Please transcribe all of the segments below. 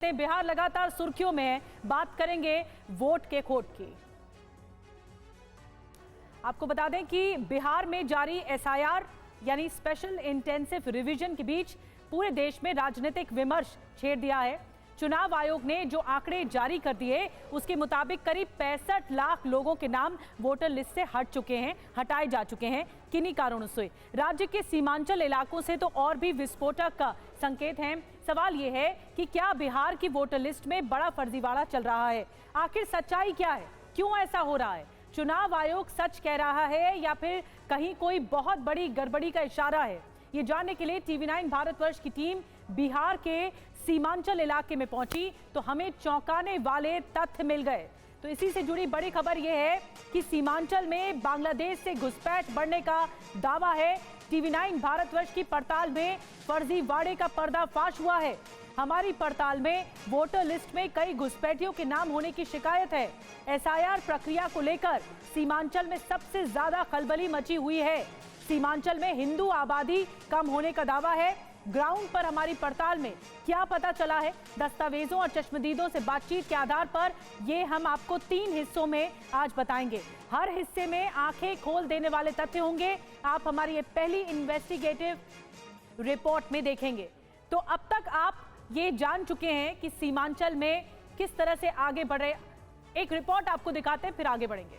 बिहार लगातार सुर्खियों में है। बात करेंगे वोट के खोट की। आपको बता दें कि बिहार में जारी एसआईआर यानी स्पेशल इंटेंसिव रिवीजन के बीच पूरे देश में राजनीतिक विमर्श छेड़ दिया है। चुनाव आयोग ने जो आंकड़े जारी कर दिए उसके मुताबिक करीब 65 लाख लोगों के नाम वोटर लिस्ट से हटाए जा चुके हैं। किन्हीं कारणों से राज्य के सीमांचल इलाकों से तो और भी विस्फोटक का संकेत है। सवाल यह है कि क्या बिहार की वोटर लिस्ट में बड़ा फर्जीवाड़ा चल रहा है? आखिर सच्चाई क्या है? क्यों ऐसा हो रहा है? चुनाव आयोग सच कह रहा है या फिर कहीं कोई बहुत बड़ी गड़बड़ी का इशारा है? ये जानने के लिए टीवी9 भारतवर्ष की टीम बिहार के सीमांचल इलाके में पहुंची तो हमें चौंकाने वाले तथ्य मिल गए। तो इसी से जुड़ी बड़ी खबर यह है कि सीमांचल में बांग्लादेश से घुसपैठ बढ़ने का दावा है। टीवी9 भारतवर्ष की पड़ताल में फर्जीवाड़े का पर्दाफाश हुआ है। हमारी पड़ताल में वोटर लिस्ट में कई घुसपैठियों के नाम होने की शिकायत है। एसआईआर प्रक्रिया को लेकर सीमांचल में सबसे ज्यादा खलबली मची हुई है। सीमांचल में हिंदू आबादी कम होने का दावा है। ग्राउंड पर हमारी पड़ताल में क्या पता चला है? दस्तावेजों और चश्मदीदों से बातचीत के आधार पर ये हम आपको 3 हिस्सों में आज बताएंगे। हर हिस्से में आंखें खोल देने वाले तथ्य होंगे। आप हमारी ये पहली इन्वेस्टिगेटिव रिपोर्ट में देखेंगे। तो अब तक आप ये जान चुके हैं कि सीमांचल में किस तरह से आगे बढ़ रहे। एक रिपोर्ट आपको दिखाते हैं, फिर आगे बढ़ेंगे।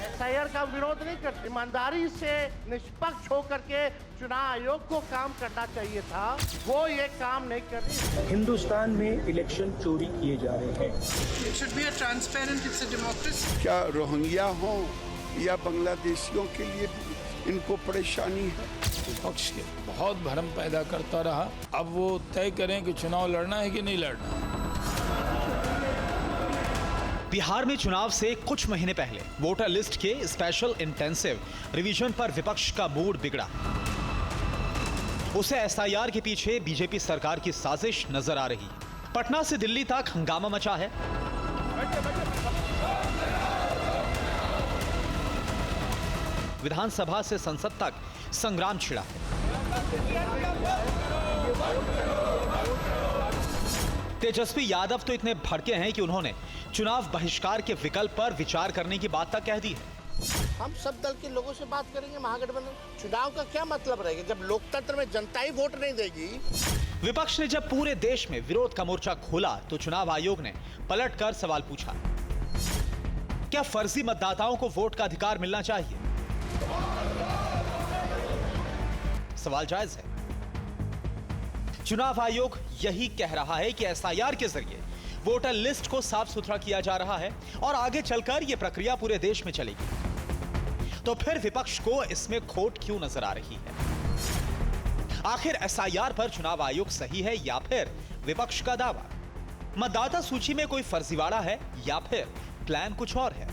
एसआईआर का विरोध नहीं करते, ईमानदारी से निष्पक्ष होकर के चुनाव आयोग को काम करना चाहिए था, वो ये काम नहीं कर रही। हिंदुस्तान में इलेक्शन चोरी किए जा रहे हैं। It should be a transparent, it's a democracy. क्या रोहिंग्या हो या बांग्लादेशियों के लिए इनको परेशानी है? विपक्ष के बहुत भ्रम पैदा करता रहा। अब वो तय करें कि चुनाव लड़ना है कि नहीं लड़ना। बिहार में चुनाव से कुछ महीने पहले वोटर लिस्ट के स्पेशल इंटेंसिव रिवीजन पर विपक्ष का मूड बिगड़ा। उसे एसआईआर के पीछे बीजेपी सरकार की साजिश नजर आ रही है। पटना से दिल्ली तक हंगामा मचा है। विधानसभा से संसद तक संग्राम छिड़ा है। तेजस्वी यादव तो इतने भड़के हैं कि उन्होंने चुनाव बहिष्कार के विकल्प पर विचार करने की बात तक कह दी है। हम सब दल के लोगों से बात करेंगे। महागठबंधन चुनाव का क्या मतलब रहेगा जब लोकतंत्र में जनता ही वोट नहीं देगी? विपक्ष ने जब पूरे देश में विरोध का मोर्चा खोला तो चुनाव आयोग ने पलटकर सवाल पूछा, क्या फर्जी मतदाताओं को वोट का अधिकार मिलना चाहिए? सवाल जायज है। चुनाव आयोग यही कह रहा है कि एसआईआर के जरिए वोटर लिस्ट को साफ सुथरा किया जा रहा है और आगे चलकर यह प्रक्रिया पूरे देश में चलेगी। तो फिर विपक्ष को इसमें खोट क्यों नजर आ रही है? आखिर एसआईआर पर चुनाव आयोग सही है या फिर विपक्ष का दावा? मतदाता सूची में कोई फर्जीवाड़ा है या फिर प्लान कुछ और है?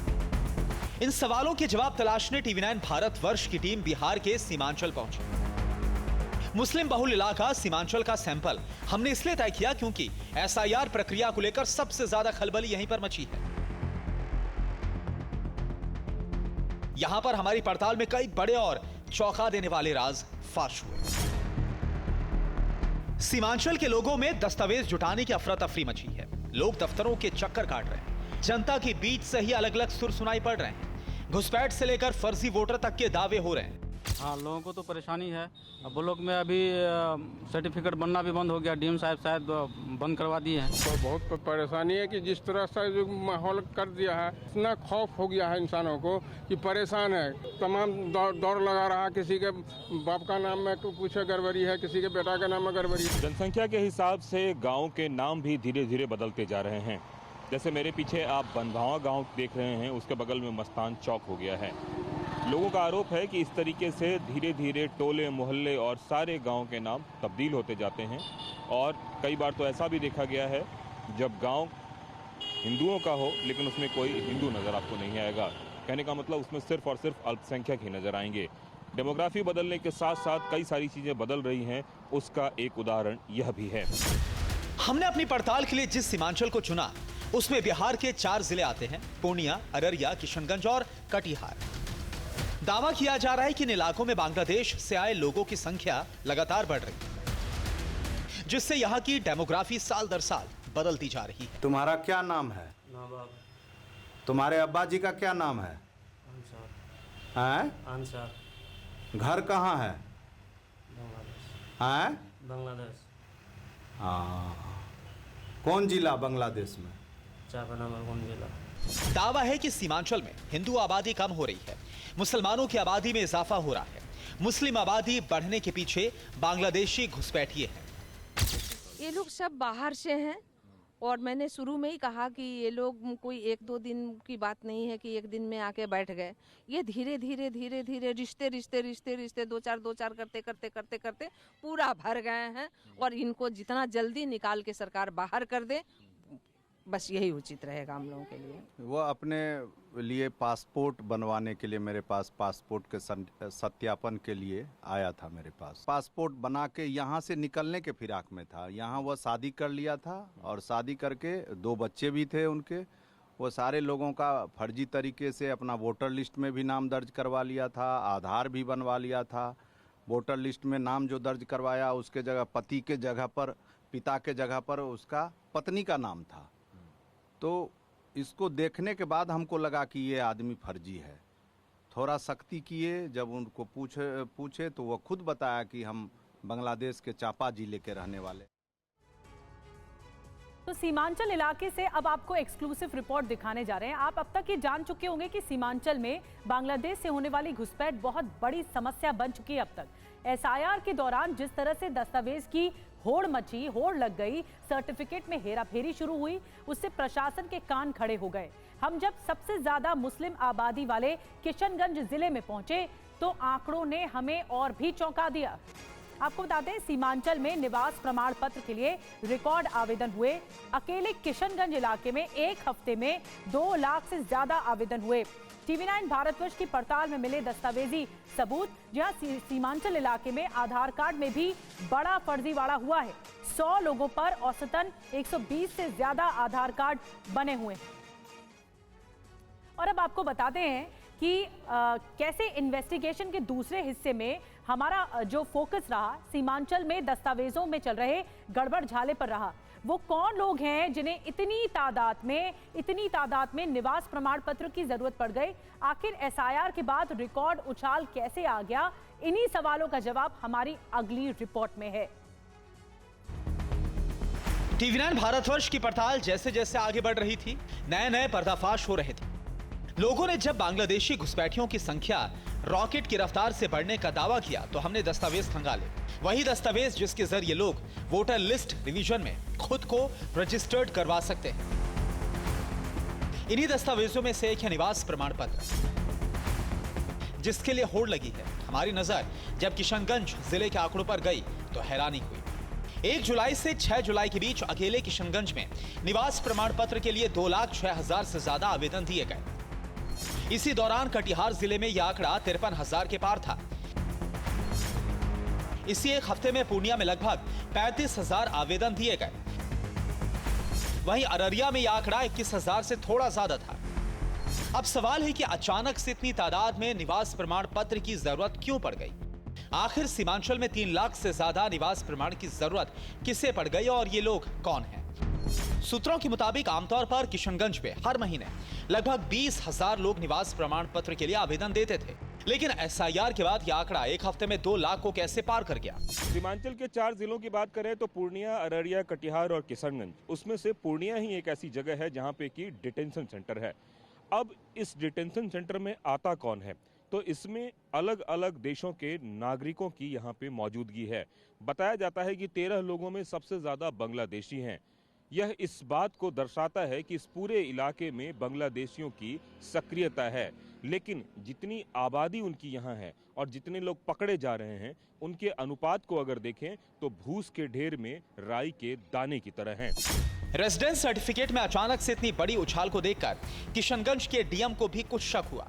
इन सवालों के जवाब तलाशने टीवी9 भारतवर्ष की टीम बिहार के सीमांचल पहुंची। मुस्लिम बहुल इलाका सीमांचल का सैंपल हमने इसलिए तय किया क्योंकि एसआईआर प्रक्रिया को लेकर सबसे ज्यादा खलबली यहीं पर मची है। यहां पर हमारी पड़ताल में कई बड़े और चौंका देने वाले राज फाश हुए। सीमांचल के लोगों में दस्तावेज जुटाने की अफरा तफरी मची है। लोग दफ्तरों के चक्कर काट रहे हैं। जनता के बीच से ही अलग अलग सुर सुनाई पड़ रहे हैं। घुसपैठ से लेकर फर्जी वोटर तक के दावे हो रहे हैं। हाँ, लोगों को तो परेशानी है। अब ब्लॉक में अभी सर्टिफिकेट बनना भी बंद हो गया। डीएम साहब शायद बंद करवा दिए हैं। तो बहुत परेशानी है कि जिस तरह से जो माहौल कर दिया है, इतना खौफ हो गया है इंसानों को कि परेशान है। तमाम दौड़ लगा रहा, किसी के बाप का नाम में कुछ गड़बड़ी है, किसी के बेटा का नाम में गड़बड़ी है। जनसंख्या के हिसाब से गाँव के नाम भी धीरे धीरे बदलते जा रहे हैं। जैसे मेरे पीछे आप बनभावा गाँव देख रहे हैं, उसके बगल में मस्तान चौक हो गया है। लोगों का आरोप है कि इस तरीके से धीरे धीरे टोले मोहल्ले और सारे गांव के नाम तब्दील होते जाते हैं। और कई बार तो ऐसा भी देखा गया है जब गांव हिंदुओं का हो लेकिन उसमें कोई हिंदू नज़र आपको नहीं आएगा। कहने का मतलब उसमें सिर्फ और सिर्फ अल्पसंख्यक ही नज़र आएंगे। डेमोग्राफी बदलने के साथ साथ कई सारी चीज़ें बदल रही हैं। उसका एक उदाहरण यह भी है। हमने अपनी पड़ताल के लिए जिस सीमांचल को चुना उसमें बिहार के 4 जिले आते हैं, पूर्णिया, अररिया, किशनगंज और कटिहार। दावा किया जा रहा है कि इन इलाकों में बांग्लादेश से आए लोगों की संख्या लगातार बढ़ रही है, जिससे यहाँ की डेमोग्राफी साल दर साल बदलती जा रही है। तुम्हारा क्या नाम है? तुम्हारे अब्बा जी का क्या नाम है? अंसार। घर कहाँ है? बांग्लादेश। हाँ, कौन जिला बांग्लादेश में? जिला। दावा है कि सीमांचल में हिंदू आबादी कम हो रही है, मुसलमानों की आबादी में इजाफा हो रहा है। मुस्लिम आबादी बढ़ने के पीछे बांग्लादेशी घुसपैठिए हैं। ये लोग सब बाहर से हैं और मैंने शुरू में ही कहा कि ये लोग कोई 1-2 दिन की बात नहीं है कि एक दिन में आके बैठ गए। ये धीरे धीरे रिश्ते 2-4 करते पूरा भर गए हैं और इनको जितना जल्दी निकाल के सरकार बाहर कर दे, बस यही उचित रहेगा हम लोगों के लिए। वो अपने लिए पासपोर्ट बनवाने के लिए मेरे पास पासपोर्ट के सत्यापन के लिए आया था। मेरे पास पासपोर्ट बना के यहाँ से निकलने के फिराक में था। यहाँ वह शादी कर लिया था और शादी करके 2 बच्चे भी थे उनके। वो सारे लोगों का फर्जी तरीके से अपना वोटर लिस्ट में भी नाम दर्ज करवा लिया था, आधार भी बनवा लिया था। वोटर लिस्ट में नाम जो दर्ज करवाया उसके जगह पति के जगह पर, पिता के जगह पर उसका पत्नी का नाम था। तो इसको देखने के बाद हमको लगा कि ये आदमी फर्जी है। थोड़ा सख्ती किए, जब उनको पूछे तो वो खुद बताया कि हम बांग्लादेश के चांपा जिले के रहने वाले। तो सीमांचल इलाके से अब आपको एक्सक्लूसिव रिपोर्ट दिखाने जा रहे हैं। आप अब तक ये जान चुके होंगे कि सीमांचल में बांग्लादेश से होने वाली घुसपैठ बहुत बड़ी समस्या बन चुकी है। अब तक एसआईआर के दौरान जिस तरह से दस्तावेज की होड़ मची, होड़ लग गई, सर्टिफिकेट में हेराफेरी शुरू हुई, उससे प्रशासन के कान खड़े हो गए। हम जब सबसे ज्यादा मुस्लिम आबादी वाले किशनगंज जिले में पहुंचे तो आंकड़ों ने हमें और भी चौंका दिया। आपको बता दें, सीमांचल में निवास प्रमाण पत्र के लिए रिकॉर्ड आवेदन हुए। अकेले किशनगंज इलाके में एक हफ्ते में 2 लाख से ज्यादा आवेदन हुए। TV9 भारतवर्ष की पड़ताल में मिले दस्तावेजी सबूत, जहां सीमांचल इलाके में आधार कार्ड में भी बड़ा फर्जीवाड़ा हुआ है। 100 लोगों पर औसतन 120 से ज्यादा आधार कार्ड बने हुए हैं। और अब आपको बताते हैं कि कैसे इन्वेस्टिगेशन के दूसरे हिस्से में हमारा जो फोकस रहा, सीमांचल में दस्तावेजों में चल रहे गड़बड़ झाले पर रहा। वो कौन लोग हैं जिन्हें इतनी तादाद में निवास प्रमाण पत्र की जरूरत पड़ गई? आखिर एसआईआर के बाद रिकॉर्ड उछाल कैसे आ गया? इन्हीं सवालों का जवाब हमारी अगली रिपोर्ट में है। TV9 भारतवर्ष की पड़ताल जैसे जैसे आगे बढ़ रही थी, नए पर्दाफाश हो रहे थे। लोगों ने जब बांग्लादेशी घुसपैठियों की संख्या रॉकेट की रफ्तार से बढ़ने का दावा किया तो हमने दस्तावेज खंगाले। वही दस्तावेज जिसके जरिए लोग वोटर लिस्ट रिवीजन में खुद को रजिस्टर्ड करवा सकते हैं। इन्हीं दस्तावेजों में से एक है निवास प्रमाण पत्र, जिसके लिए होड़ लगी है। हमारी नजर जब किशनगंज जिले के आंकड़ों पर गई तो हैरानी हुई। 1 जुलाई से 6 जुलाई के बीच अकेले किशनगंज में निवास प्रमाण पत्र के लिए 2,06,000 से ज्यादा आवेदन दिए गए। इसी दौरान कटिहार जिले में यह आंकड़ा 53,000 के पार था। इसी एक हफ्ते में पूर्णिया में लगभग 35,000 आवेदन दिए गए। वहीं अररिया में यह आंकड़ा 21,000 से थोड़ा ज्यादा था। अब सवाल है कि अचानक से इतनी तादाद में निवास प्रमाण पत्र की जरूरत क्यों पड़ गई? आखिर सीमांचल में 3 लाख से ज्यादा निवास प्रमाण की जरूरत किससे पड़ गई और ये लोग कौन हैं? सूत्रों के मुताबिक आमतौर पर किशनगंज में हर महीने लगभग 20,000 लोग निवास प्रमाण पत्र के लिए आवेदन देते थे, लेकिन एसआईआर के बाद यह आंकड़ा एक हफ्ते में 2 लाख को कैसे पार कर गया? सीमांचल के 4 जिलों की बात करें तो पूर्णिया, अररिया, कटिहार और किशनगंज, उसमें से पूर्णिया ही एक ऐसी जगह है जहां पे कि डिटेंशन सेंटर है। अब इस डिटेंशन सेंटर में आता कौन है? तो इसमें अलग अलग देशों के नागरिकों की यहाँ पे मौजूदगी है। बताया जाता है कि 13 लोगों में सबसे ज्यादा बांग्लादेशी हैं। यह इस बात को दर्शाता है कि इस पूरे इलाके में बांग्लादेशियों की सक्रियता है, लेकिन जितनी आबादी उनकी यहाँ है और जितने लोग पकड़े जा रहे हैं, उनके अनुपात को अगर देखें तो भूस के ढेर में राई के दाने की तरह हैं। रेजिडेंस सर्टिफिकेट में अचानक से इतनी बड़ी उछाल को देखकर किशनगंज के डीएम को भी कुछ शक हुआ।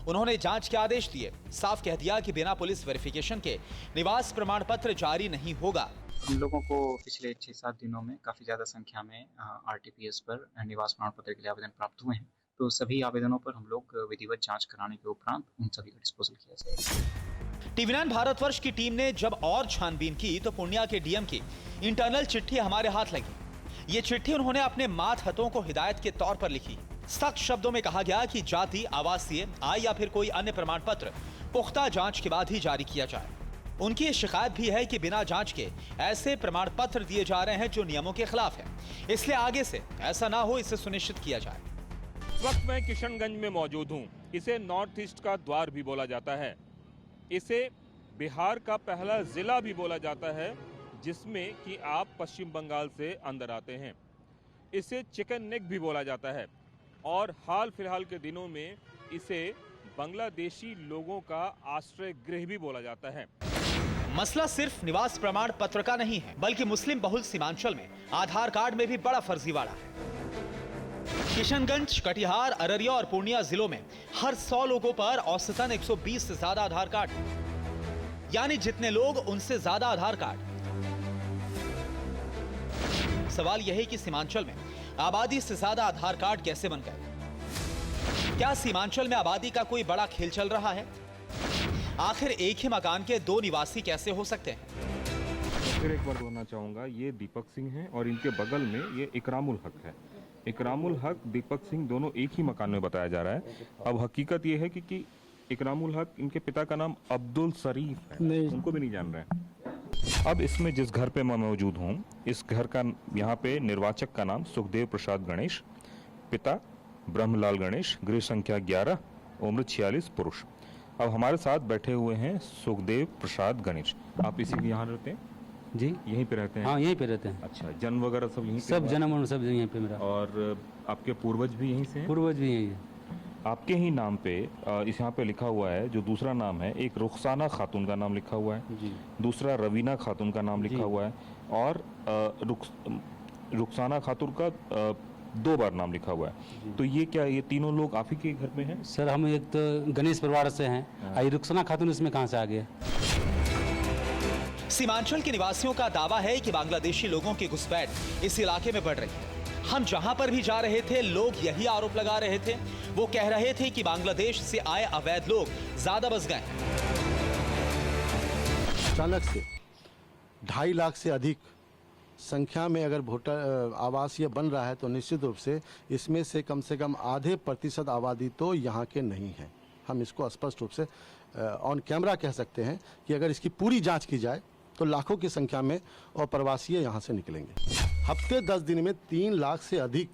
उन्होंने जांच के आदेश दिए, साफ कह दिया कि बिना पुलिस वेरिफिकेशन के निवास प्रमाण पत्र जारी नहीं होगा। हम लोगों को पिछले 6-7 दिनों में काफ़ी ज़्यादा संख्या में आरटीपीएस पर निवास प्रमाण पत्र के लिए आवेदन प्राप्त हुए हैं। तो सभी आवेदनों पर हम लोग विधिवत जांच कराने के उपरांत उन सभी का डिस्पोजल किया जाएगा। TV9 भारतवर्ष की टीम ने जब और छानबीन की तो पूर्णिया के डीएम की इंटरनल चिट्ठी हमारे हाथ लगी। ये चिट्ठी उन्होंने अपने मातहतों को हिदायत के तौर पर लिखी। सख्त शब्दों में कहा गया कि जाति, आवासीय, आय या फिर कोई अन्य प्रमाण पत्र पुख्ता जांच के बाद ही जारी किया जाए। उनकी ये शिकायत भी है कि बिना जांच के ऐसे प्रमाण पत्र दिए जा रहे हैं जो नियमों के खिलाफ है, इसलिए आगे से ऐसा ना हो, इसे सुनिश्चित किया जाए। इस वक्त मैं किशनगंज में मौजूद हूँ। इसे नॉर्थ ईस्ट का द्वार भी बोला जाता है। इसे बिहार का पहला जिला भी बोला जाता है जिसमें कि आप पश्चिम बंगाल से अंदर आते हैं। इसे चिकन नेक भी बोला जाता है और हाल फिलहाल के दिनों में इसे बांग्लादेशी लोगों का आश्रय गृह भी बोला जाता है। मसला सिर्फ निवास प्रमाण पत्र का नहीं है, बल्कि मुस्लिम बहुल सीमांचल में आधार कार्ड में भी बड़ा फर्जीवाड़ा है। किशनगंज, कटिहार, अररिया और पूर्णिया जिलों में हर 100 लोगों पर औसतन 120 से ज्यादा आधार कार्ड, यानी जितने लोग उनसे ज्यादा आधार कार्ड। सवाल यह है कि सीमांचल में आबादी से ज्यादा आधार कार्ड कैसे बन गए? क्या सीमांचल में आबादी का कोई बड़ा खेल चल रहा है? आखिर एक ही मकान के 2 निवासी कैसे हो सकते हैं? फिर एक बार बोलना चाहूँगा, ये दीपक सिंह हैं और इनके बगल में ये इकरामुल हक है। इकरामुल हक, दीपक सिंह दोनों एक ही मकान में बताया जा रहा है। अब हकीकत ये है कि इकरामुल हक, इनके पिता का नाम अब्दुल शरीफ है, उनको भी नहीं जान रहे हैं। अब इसमें जिस घर पे मैं मौजूद हूँ, इस घर का यहाँ पे निर्वाचक का नाम सुखदेव प्रसाद गणेश, पिता ब्रह्मलाल गणेश, गृह संख्या 11, उम्र 46, पुरुष। अब हमारे साथ बैठे हुए हैं सुखदेव प्रसाद गणेश। आप इसी यहाँ रहते हैं? जी, यहीं पे रहते हैं? हाँ, यहीं पे रहते हैं। अच्छा, जन्म वगैरह सब यहीं? सब जन्म सब यहीं पे मेरा। और आपके पूर्वज भी यहीं से हैं? पूर्वज भी यहीं है। आपके ही नाम पे इस यहाँ पे लिखा हुआ है, जो दूसरा नाम है, एक रुखसाना खातून का नाम लिखा हुआ है जी। दूसरा रवीना खातून का नाम लिखा हुआ है और रुखसाना खातून का 2 बार नाम लिखा हुआ है। तो ये क्या, ये तीनों लोग आप ही के घर में हैं? सर, हम एक तो गणेश परिवार से हैं। रुखसाना खातून इसमें कहाँ से आ गया? सीमांचल के निवासियों का दावा है कि बांग्लादेशी लोगों की घुसपैठ इस इलाके में बढ़ रही है। हम जहां पर भी जा रहे थे, लोग यही आरोप लगा रहे थे। वो कह रहे थे कि बांग्लादेश से आए अवैध लोग ज्यादा बस गए। अचानक से 2.5 लाख से अधिक संख्या में अगर वोटर आवासीय बन रहा है तो निश्चित रूप से इसमें से कम आधे % आबादी तो यहाँ के नहीं है। हम इसको स्पष्ट रूप से ऑन कैमरा कह सकते हैं कि अगर इसकी पूरी जांच की जाए तो लाखों की संख्या में अप्रवासी यहाँ से निकलेंगे। हफ्ते 10 दिन में 3 लाख से अधिक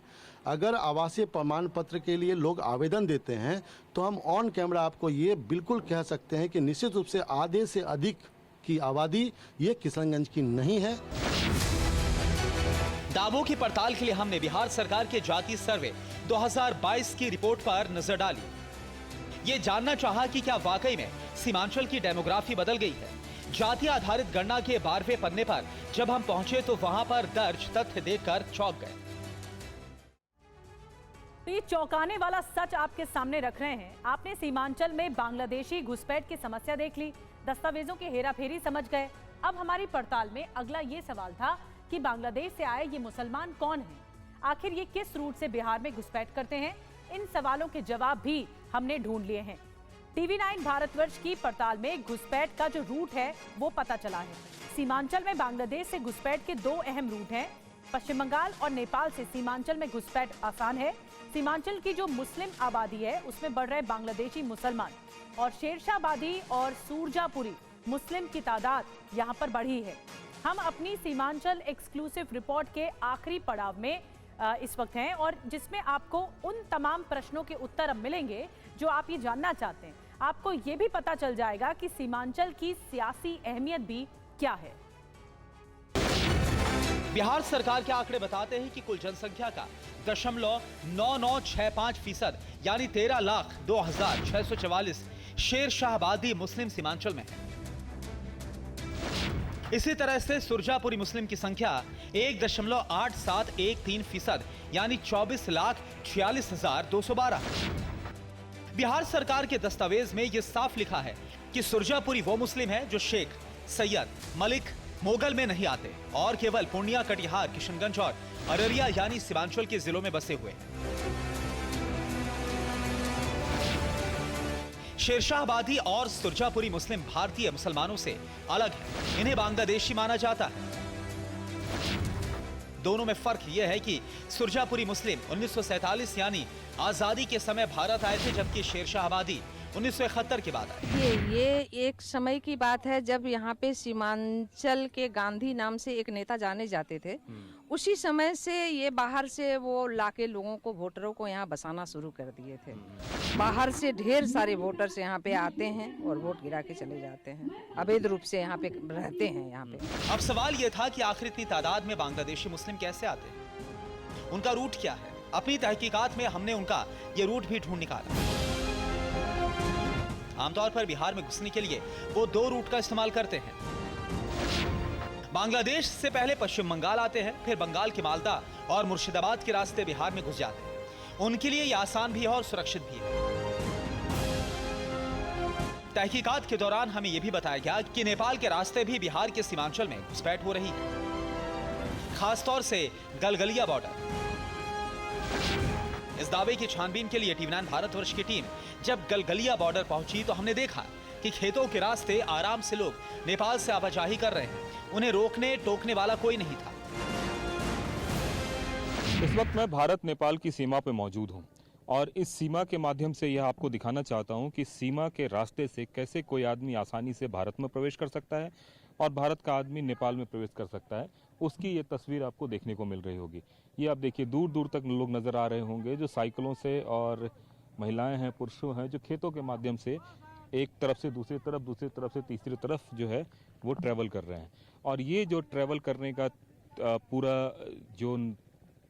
अगर आवासीय प्रमाण पत्र के लिए लोग आवेदन देते हैं तो हम ऑन कैमरा आपको ये बिल्कुल कह सकते हैं कि निश्चित रूप से आधे से अधिक की आबादी ये किशनगंज की नहीं है। दावों की पड़ताल के लिए हमने बिहार सरकार के जाति सर्वे 2022 की रिपोर्ट पर नजर डाली। ये जानना चाहा कि क्या वाकई में सीमांचल की डेमोग्राफी बदल गई है। जाति आधारित गणना के 12वें पन्ने पर जब हम पहुंचे तो वहां पर दर्ज तथ्य देखकर चौंक गए। तो ये चौंकाने वाला सच आपके सामने रख रहे हैं। आपने सीमांचल में बांग्लादेशी घुसपैठ की समस्या देख ली, दस्तावेजों की हेराफेरी समझ गए। अब हमारी पड़ताल में अगला ये सवाल था कि बांग्लादेश से आए ये मुसलमान कौन हैं? आखिर ये किस रूट से बिहार में घुसपैठ करते हैं? इन सवालों के जवाब भी हमने ढूंढ लिए हैं। TV9 भारतवर्ष की पड़ताल में घुसपैठ का जो रूट है वो पता चला है। सीमांचल में बांग्लादेश से घुसपैठ के 2 अहम रूट हैं। पश्चिम बंगाल और नेपाल से सीमांचल में घुसपैठ आसान है। सीमांचल की जो मुस्लिम आबादी है उसमें बढ़ रहे बांग्लादेशी मुसलमान और शेरशाहबादी और सूरजापुरी मुस्लिम की तादाद यहाँ पर बढ़ी है। हम अपनी सीमांचल एक्सक्लूसिव रिपोर्ट के आखिरी पड़ाव में इस वक्त हैं और जिसमें आपको उन तमाम प्रश्नों के उत्तर अब मिलेंगे जो आप ये जानना चाहते हैं। आपको ये भी पता चल जाएगा कि सीमांचल की सियासी अहमियत भी क्या है। बिहार सरकार के आंकड़े बताते हैं कि कुल जनसंख्या का 0.9965% यानी 13,02,644 शेरशाहबादी मुस्लिम सीमांचल में है। इसी तरह से सुरजापुरी मुस्लिम की संख्या 1.8713% यानी 24,46,212। बिहार सरकार के दस्तावेज में यह साफ लिखा है कि सुरजापुरी वो मुस्लिम है जो शेख, सैयद, मलिक, मोगल में नहीं आते और केवल पूर्णिया, कटिहार, किशनगंज और अररिया यानी सीमांचल के जिलों में बसे हुए हैं। शेरशाहबादी और सुरजापुरी मुस्लिम भारतीय मुसलमानों से अलग है, इन्हें बांग्लादेशी माना जाता है। दोनों में फर्क यह है कि सुरजापुरी मुस्लिम 1947 यानी आजादी के समय भारत आए थे, जबकि शेरशाहबादी 1971 के बाद आए। ये एक समय की बात है जब यहाँ पे सीमांचल के गांधी नाम से एक नेता जाने जाते थे। उसी समय से ये बाहर से वो लाके लोगों को, वोटरों को यहाँ बसाना शुरू कर दिए थे। बाहर से ढेर सारे वोटर्स यहाँ पे आते हैं और वोट गिरा के चले जाते हैं, अवैध रूप से यहाँ पे रहते हैं यहाँ पे। अब सवाल ये था कि आखिर इतनी तादाद में बांग्लादेशी मुस्लिम कैसे आते हैं, उनका रूट क्या है। अपनी तहकीकात में हमने उनका ये रूट भी ढूंढ निकाला। आमतौर पर बिहार में घुसने के लिए वो 2 रूट का इस्तेमाल करते हैं। बांग्लादेश से पहले पश्चिम बंगाल आते हैं, फिर बंगाल के मालदा और मुर्शिदाबाद के रास्ते बिहार में घुस जाते हैं। उनके लिए यह आसान भी है और सुरक्षित भी है। तहकीकात के दौरान हमें यह भी बताया गया कि नेपाल के रास्ते भी बिहार के सीमांचल में घुसपैठ हो रही है, खासतौर से गलगलिया बॉर्डर। इस दावे की छानबीन के लिए टीवी9 भारतवर्ष की टीम जब गलगलिया बॉर्डर पहुंची तो हमने देखा कि खेतों के रास्ते आराम से लोग नेपाल से आवाजाही कर रहे हैं, उन्हें रोकने टोकने वाला कोई नहीं था। इस वक्त मैं भारत नेपाल की सीमा पर मौजूद हूं और इस सीमा के माध्यम से यह आपको दिखाना चाहता हूं कि सीमा के रास्ते से कैसे कोई आदमी आसानी से भारत में प्रवेश कर सकता है और भारत का आदमी नेपाल में प्रवेश कर सकता है। उसकी ये तस्वीर आपको देखने को मिल रही होगी। ये आप देखिए, दूर दूर तक लोग नजर आ रहे होंगे जो साइकिलों से, और महिलाएं हैं, पुरुषों हैं, जो खेतों के माध्यम से एक तरफ से दूसरी तरफ, दूसरी तरफ से तीसरी तरफ जो है वो ट्रैवल कर रहे हैं। और ये जो ट्रैवल करने का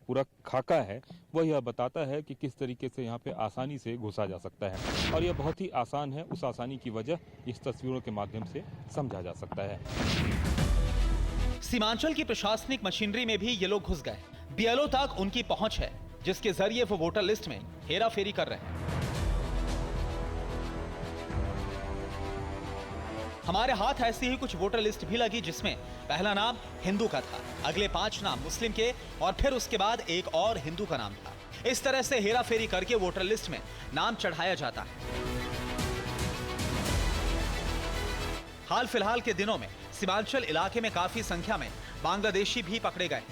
पूरा खाका है वो यह बताता है कि किस तरीके से यहाँ पे आसानी से घुसा जा सकता है, और यह बहुत ही आसान है। उस आसानी की वजह इस तस्वीरों के माध्यम से समझा जा सकता है। सीमांचल की प्रशासनिक मशीनरी में भी ये लोग घुस गए। बीएलओ तक उनकी पहुंच है, जिसके जरिए वो वोटर लिस्ट में हेराफेरी कर रहे हैं। हमारे हाथ ऐसी ही कुछ वोटर लिस्ट भी लगी, जिसमें पहला नाम हिंदू का था, अगले 5 नाम मुस्लिम के, और फिर उसके बाद एक और हिंदू का नाम था। इस तरह से हेराफेरी करके वोटर लिस्ट में नाम चढ़ाया जाता है। हाल फिलहाल के दिनों में सीमांचल इलाके में काफी संख्या में बांग्लादेशी भी पकड़े गए,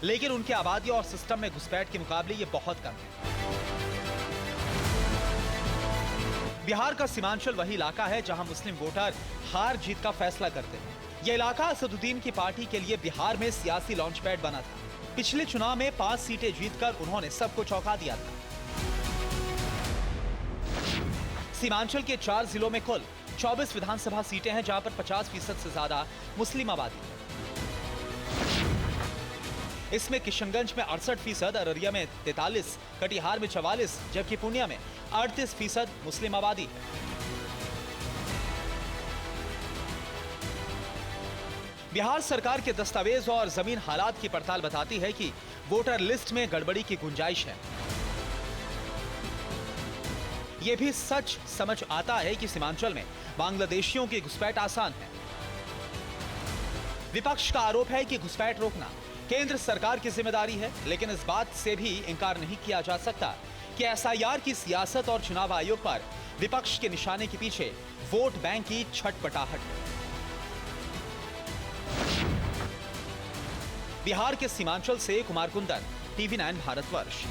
लेकिन उनकी आबादी और सिस्टम में घुसपैठ के मुकाबले ये बहुत कम है। बिहार का सीमांचल वही इलाका है जहां मुस्लिम वोटर हार जीत का फैसला करते हैं। यह इलाका असदुद्दीन की पार्टी के लिए बिहार में सियासी लॉन्चपैड बना था। पिछले चुनाव में 5 सीटें जीतकर उन्होंने सबको चौंका दिया था। सीमांचल के 4 जिलों में कुल 24 विधानसभा सीटें हैं, जहां पर 50% से ज्यादा मुस्लिम आबादी है। इसमें किशनगंज में 68%, अररिया में 43%, कटिहार में 44%, जबकि पूर्णिया में 38% मुस्लिम आबादी है। बिहार सरकार के दस्तावेज और जमीन हालात की पड़ताल बताती है कि वोटर लिस्ट में गड़बड़ी की गुंजाइश है। यह भी सच समझ आता है कि सीमांचल में बांग्लादेशियों की घुसपैठ आसान है। विपक्ष का आरोप है कि घुसपैठ रोकना केंद्र सरकार की जिम्मेदारी है, लेकिन इस बात से भी इनकार नहीं किया जा सकता कि एसआईआर की सियासत और चुनाव आयोग पर विपक्ष के निशाने के पीछे वोट बैंक की छटपटाहट है। बिहार के सीमांचल से कुमार कुंदन, टीवी9 भारतवर्ष।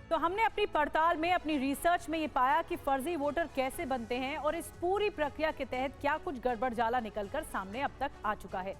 तो हमने अपनी पड़ताल में, अपनी रिसर्च में ये पाया कि फर्जी वोटर कैसे बनते हैं और इस पूरी प्रक्रिया के तहत क्या कुछ गड़बड़ जाला निकलकर सामने अब तक आ चुका है।